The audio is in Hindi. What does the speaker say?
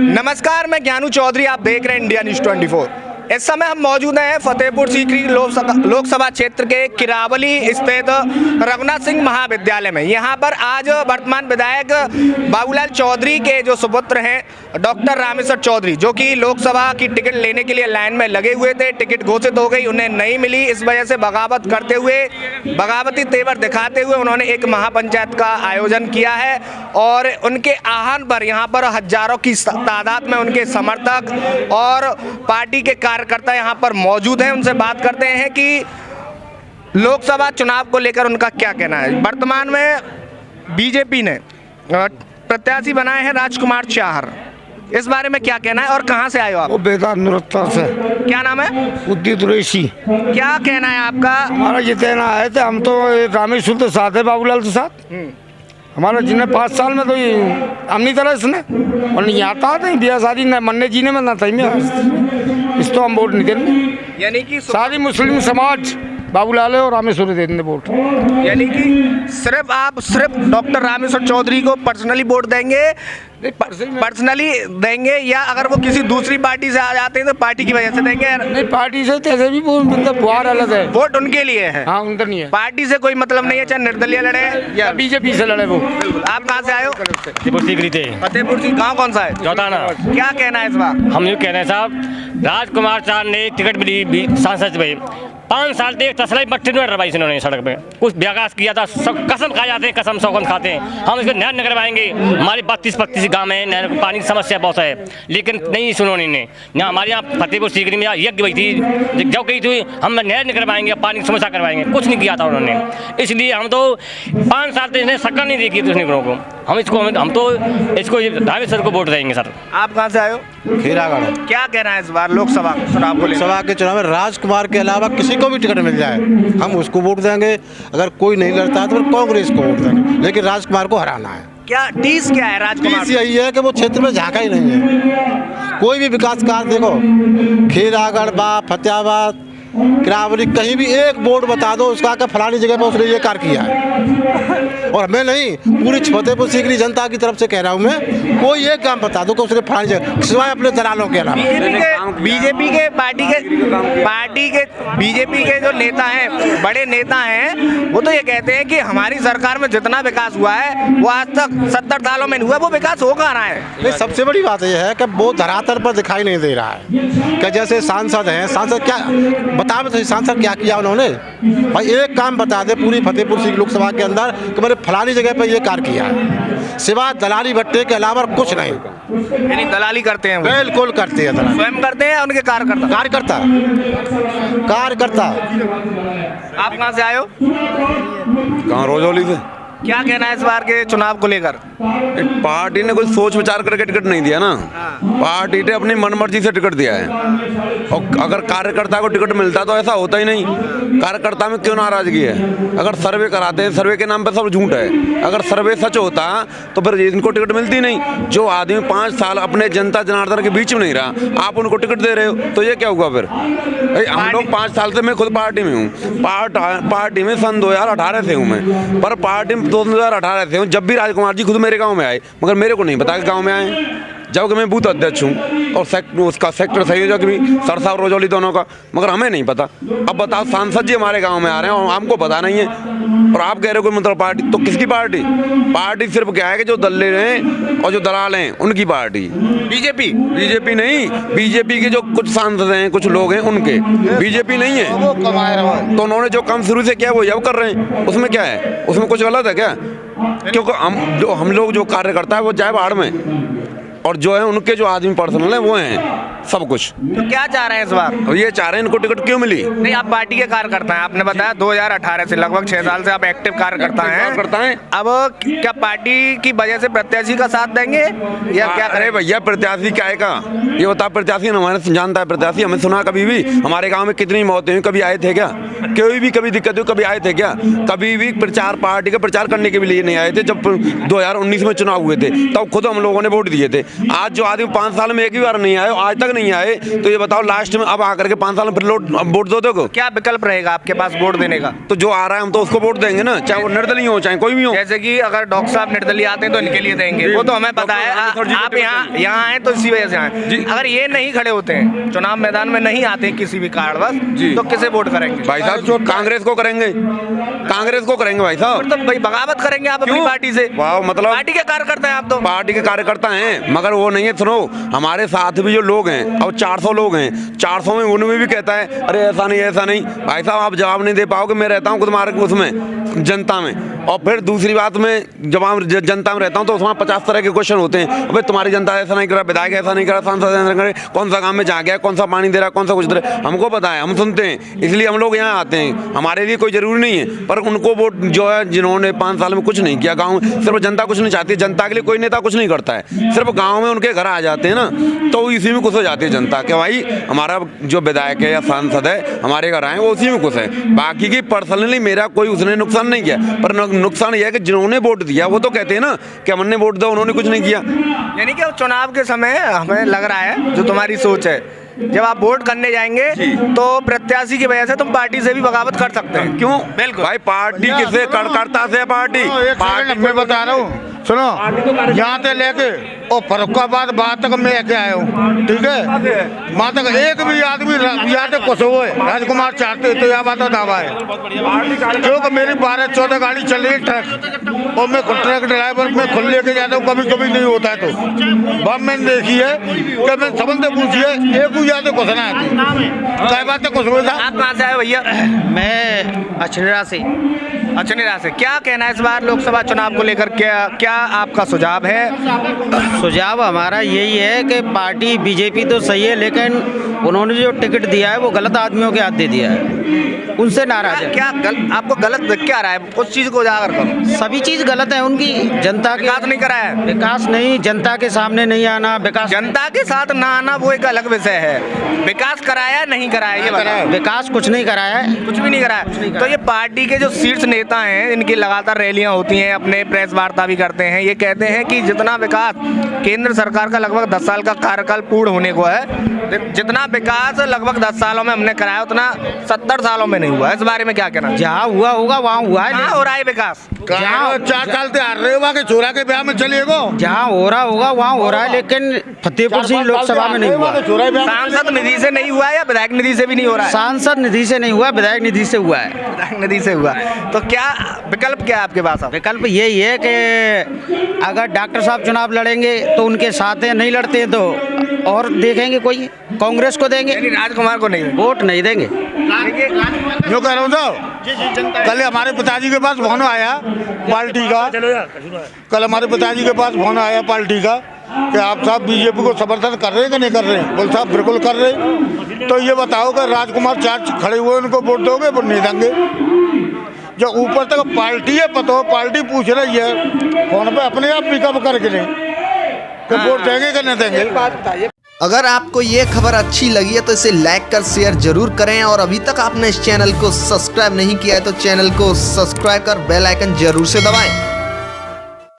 नमस्कार, मैं ज्ञानू चौधरी, आप देख रहे हैं इंडिया न्यूज़ 24। इस समय हम मौजूद हैं फतेहपुर सीकरी लोकसभा क्षेत्र के किरावली स्थित रघुनाथ सिंह महाविद्यालय में। यहां पर आज वर्तमान विधायक बाबूलाल चौधरी के जो सुपुत्र हैं डॉक्टर रामेश्वर चौधरी, जो कि लोकसभा की टिकट लेने के लिए लाइन में लगे हुए थे, टिकट घोषित हो गई, उन्हें नहीं मिली। इस वजह से बगावत करते हुए, बगावती तेवर दिखाते हुए उन्होंने एक महापंचायत का आयोजन किया है और उनके आह्वान पर यहाँ पर हजारों की तादाद में उनके समर्थक और पार्टी के कार्यकर्ता यहाँ पर मौजूद हैं। उनसे बात करते हैं कि लोकसभा चुनाव को लेकर उनका क्या कहना है। वर्तमान में बीजेपी ने प्रत्याशी बनाए हैं राजकुमार चाहर, इस बारे में क्या कहना है और कहां से आए हो आप? बेदार नुरत्ता से। क्या नाम है? उदित कुरैशी। क्या कहना है आपका? हमारा जितना आए थे, हम तो रामेश्वर के साथ है, बाबूलाल के साथ। हमारा जिन्हें 5 साल में तो हमनी तरह इसने और नहीं आता नहीं, ब्याह शादी न मन्ने जीने में ना था इस तो हम वोट नहीं देने। यानी कि सारी मुस्लिम समाज बाबूलाल और रामेश्वर दे देंगे वोट। यानी कि सिर्फ डॉक्टर रामेश्वर चौधरी को पर्सनली वोट देंगे, पर्सनली देंगे, या अगर वो किसी दूसरी पार्टी से आ जाते हैं तो पार्टी की वजह से देंगे? नहीं, पार्टी से तैसे भी मतलब बुहार अलग है, वोट उनके लिए है। हाँ, उनका नहीं है, पार्टी से कोई मतलब नहीं है, चाहे निर्दलीय लड़े या बीजेपी से लड़े। वो आप कहाँ से आए हो? फतेहपुर की गाँव कौन सा है? चौथाना। क्या कहना है इस बार? हम ये कह रहे हैं साहब, राजकुमार चाहर ने टिकट मिली सांसद में, 5 साल से एक तसलाई बट्टी में डरवाई इन्होंने सड़क पे, कुछ ब्यागास किया था, सब कसम खा जाते हैं, कसम सौगंध खाते हैं। हम इसको न्याय न करवाएंगे। हमारे 32-35 गाँव में नहर पानी की समस्या बहुत है, लेकिन नहीं सुनो इन्होंने। यहाँ हमारे यहाँ फतेहपुर सीकरी में यज्ञ हुई थी, जब गई थी हम न्याय नहीं करवाएंगे, पानी की समस्या करवाएंगे, कुछ नहीं किया था उन्होंने। इसलिए हम तो 5 साल से इन्हें शक्ल नहीं देखी दूसरे ग्रोह को। हम तो इसको रामेश्वर को वोट देंगे। सर, आप कहाँ से आए हो? खीरागढ़। क्या कहना है इस बार लोकसभा चुनाव को? लोकसभा के चुनाव में राजकुमार के अलावा किसी को भी टिकट मिल जाए हम उसको वोट देंगे। अगर कोई नहीं लड़ता है तो फिर कांग्रेस को वोट देंगे, लेकिन राजकुमार को हराना है। क्या टीस क्या है राजकुमार? टीस यही है कि वो क्षेत्र में झांका ही नहीं है। कोई भी विकास कार्य देखो, खीरागढ़ बा, फतेहाबाद, किरावली, कहीं भी एक बोर्ड बता दो उसका कि फलानी जगह पर उसने ये कार्य किया है। और मैं नहीं, पूरी फतेहपुर सीकरी जनता की तरफ से कह रहा हूँ मैं, कोई एक काम बता दो कि उसने फलानी जगह, सिवाय अपने दलालों के अलावा। बीजेपी के जो नेता हैं, बड़े नेता हैं, वो तो ये कहते हैं कि हमारी सरकार में जितना विकास हुआ है वो आज तक 70 सालों में नहीं हुआ। वो विकास हो कहाँ रहा है? नहीं, सबसे बड़ी बात यह है कि वो धरातल पर दिखाई नहीं दे रहा है। कि जैसे सांसद हैं, सांसद क्या बता दो, सांसद क्या किया उन्होंने? भाई एक काम बता दे पूरी फतेहपुर सीकरी लोकसभा के अंदर कि मैंने फलानी जगह पर ये कार्य किया है, सिवाय दलाली भट्टे के अलावा कुछ नहीं। यानी दलाली करते हैं? बिल्कुल करते हैं, दलाली स्वयं करते हैं, उनके कार्यकर्ता। आप कहाँ से आए हो? कहाँ? रोजौली से। क्या कहना है इस बार के चुनाव को लेकर? पार्टी ने कुछ सोच विचार करके टिकट नहीं दिया ना, पार्टी ने अपनी मनमर्जी से टिकट दिया है। और अगर कार्यकर्ता को टिकट मिलता तो ऐसा होता ही नहीं। कार्यकर्ता में क्यों नाराजगी है? अगर सर्वे कराते हैं, सर्वे के नाम पे सब झूठ है। अगर सर्वे सच होता तो फिर इनको टिकट मिलती नहीं। जो आदमी 5 साल अपने जनता जनार्दन के बीच में नहीं रहा, आप उनको टिकट दे रहे हो, तो ये क्या हुआ फिर? हम लोग 5 साल से, मैं खुद पार्टी में हूँ, पार्टी में सन 2018 से हूँ मैं, पर पार्टी में 2018 से हूँ। जब भी राजकुमार जी खुद मेरे गांव में आए, मगर मेरे को नहीं पता कि गांव में आए, जबकि मैं बूथ अध्यक्ष हूँ और उसका सेक्टर संयोजक भी, सरसा और रोजौली दोनों का, मगर हमें नहीं पता। अब बताओ, सांसद जी हमारे गांव में आ रहे हैं और हमको पता नहीं है, और आप कह रहे हो मतलब पार्टी, तो किसकी पार्टी? पार्टी सिर्फ क्या है कि जो दल्ले हैं और जो दलाल हैं उनकी पार्टी। बीजेपी नहीं, बीजेपी के जो कुछ सांसद हैं, कुछ लोग हैं, उनके। बीजेपी नहीं है। तो उन्होंने जो काम शुरू से किया वो अब कर रहे हैं, उसमें क्या है? उसमें कुछ गलत है क्या? क्योंकि हम लोग जो कार्य करता है वो जाए बाहर में, और जो है उनके जो आदमी पर्सनल है वो हैं सब कुछ। तो क्या चाह रहे हैं इस बार? ये चाह रहे हैं इनको टिकट क्यों मिली? नहीं, आप पार्टी के कार्यकर्ता हैं, आपने बताया 2018 से लगभग 6 साल से आप एक्टिव कार्यकर्ता हैं। अब क्या पार्टी की वजह से प्रत्याशी का साथ देंगे या क्या? अरे भैया, प्रत्याशी क्या है का ये बता? प्रत्याशी हमारे जानता है प्रत्याशी? हमें सुना कभी भी? हमारे गाँव में कितनी मौतें हुई, कभी आए थे क्या? कोई भी कभी दिक्कत हुई, कभी आए थे क्या? कभी भी प्रचार, पार्टी का प्रचार करने के लिए नहीं आए थे। जब 2019 में चुनाव हुए थे तब खुद हम लोगों ने वोट दिए थे। आज जो आदमी 5 साल में एक ही बार नहीं आए, आज तक नहीं आए तो ये बताओ लास्ट में अब आकर के 5 साल में फिर वोट दो दोगे? क्या विकल्प रहेगा आपके पास वोट देने का? तो जो आ रहा है हम तो उसको वोट देंगे ना, चाहे वो निर्दलीय हो चाहे कोई भी हो। जैसे कि अगर डॉक्टर साहब निर्दलीय आते हैं तो इनके लिए देंगे, वो तो हमें पता है। आप यहाँ आए तो इसी वजह से आए। अगर ये नहीं खड़े होते हैं, चुनाव मैदान में नहीं आते किसी भी कारणवश, तो किसे वोट करेंगे? भाई साहब जो कांग्रेस को करेंगे, कांग्रेस को करेंगे भाई साहब। तो भाई बगावत करेंगे आप अपनी पार्टी से? वाह, मतलब पार्टी के कार्यकर्ता हैं आप तो। पार्टी के कार्यकर्ता हैं, मगर वो नहीं है। सुनो, हमारे साथ भी जो लोग हैं, अब 400 लोग हैं, 400 में उनमें भी कहता है अरे ऐसा नहीं ऐसा नहीं। भाई साहब आप जवाब नहीं दे पाओगे। मैं रहता हूँ खुद मार्ग उसमें जनता में, और फिर दूसरी बात में जब हम जनता में रहता हूँ तो उसमें 50 तरह के क्वेश्चन होते हैं। अबे तुम्हारी जनता ऐसा नहीं करा, विधायक ऐसा नहीं करा, सांसद ऐसा नहीं करे, कौन सा गाँव में जा गया, कौन सा पानी दे रहा, कौन सा कुछ दे रहा, हमको पता है, हम सुनते हैं, इसलिए हम लोग यहाँ आते हैं। हमारे लिए कोई जरूरी नहीं है, पर उनको वोट जो है जिन्होंने 5 साल में कुछ नहीं किया गाँव में, सिर्फ जनता कुछ नहीं चाहती, जनता के लिए कोई नेता कुछ नहीं करता है, सिर्फ गाँव में उनके घर आ जाते हैं ना, तो इसी में खुश हो जाती है जनता कि भाई हमारा जो विधायक है या सांसद है हमारे घर आए, वो उसी में खुश है। बाकी की पर्सनली मेरा कोई उसने नुकसान नहीं किया, पर नुकसान यह है कि जिन्होंने वोट दिया वो तो कहते हैं ना कि हमने वोट दिया, उन्होंने कुछ नहीं किया। यानी कि चुनाव के समय हमें लग रहा है, जो तुम्हारी सोच है, जब आप वोट करने जाएंगे तो प्रत्याशी की वजह से तुम पार्टी से भी बगावत कर सकते हैं। क्यों? बिल्कुल भाई पार्टी किसे करता से पार्टी मैं बता रहा हूँ, सुनो, यहाँ से लेके और फरुखाबाद बात तक मैं लेके आया हूँ, ठीक है? वहाँ तक एक भी आदमी यहाँ से कुछ हुए राजकुमार चाहते तो यह बात का दावा है, क्योंकि मेरी 12-14 गाड़ी चल रही है ट्रक, और मैं ट्रक ड्राइवर में खुद लेके जाता हूँ, कभी कभी नहीं होता है तो बात मैंने देखी है कि मैं सबन से पूछिए, एक भी यहाँ से कुछ ना आती, क्या बात है कुछ हुए था। आप कहाँ से आए भैया? मैं अछनेरा से। अछनेरा से। क्या कहना है इस बार लोकसभा चुनाव को लेकर? क्या आपका सुझाव है? सुझाव हमारा यही है कि पार्टी बीजेपी तो सही है, लेकिन उन्होंने जो टिकट दिया है वो गलत आदमियों के हाथ दे दिया है, उनसे नाराज है। आपको गलत दिख क्या रहा है? उस चीज को उजागर करो। सभी चीज गलत है उनकी। जनता के विकास नहीं कराया है। विकास नहीं, जनता के सामने नहीं आना, विकास जनता के साथ ना आना वो एक अलग विषय है। विकास कराया नहीं कराया ये बताओ। विकास कुछ नहीं कराया है, कुछ भी नहीं कराया। तो ये पार्टी के जो शीर्ष नेता हैं, इनकी लगातार रैलियां होती हैं, अपने प्रेस वार्ता भी करते हैं, ये कहते हैं कि जितना विकास केंद्र सरकार का लगभग 10 साल का कार्यकाल पूर्ण होने को है, जितना विकास लगभग 10 सालों में हमने कराया उतना 70 सालों में नहीं हुआ। इस बारे में क्या कहना? जहाँ हुआ होगा वहाँ हुआ है। कहाँ हो रहा है विकास? जहाँ 4 साल से हार रहे हो के चोरा के ब्याह में चलेगो, जहाँ हो रहा होगा वहाँ हो रहा है, लेकिन फतेहपुर सीट लोकसभा में नहीं हुआ। सांसद निधि से नहीं हुआ या विधायक निधि से भी नहीं हो रहा है? सांसद निधि से नहीं हुआ, विधायक निधि से हुआ है। विधायक निधि से हुआ। तो क्या विकल्प क्या है आपके पास? विकल्प यही है कि अगर डॉक्टर साहब चुनाव लड़ेंगे तो उनके साथ हैं, नहीं लड़ते तो और देखेंगे कोई, कांग्रेस को देंगे, राजकुमार को नहीं, वोट नहीं देंगे। जो कह रहा हूँ तो कल हमारे पिताजी के पास फोन आया पार्टी का, कल हमारे पिताजी के पास फोन आया पार्टी का कि आप साहब बीजेपी को समर्थन कर रहे हैं कि नहीं कर रहे हैं? बोल साहब बिल्कुल कर रहे हैं। तो ये बताओ कि राजकुमार चार खड़े हुए उनको वोट दोगे? वोट नहीं देंगे। जो ऊपर तक पार्टी है, पता हो पार्टी पूछ रही है फोन पे अपने आप पिकअप करके नहीं कि वोट देंगे कि नहीं देंगे। अगर आपको ये खबर अच्छी लगी है तो इसे लाइक कर शेयर जरूर करें, और अभी तक आपने इस चैनल को सब्सक्राइब नहीं किया है तो चैनल को सब्सक्राइब कर बेल आइकन जरूर से दबाएं।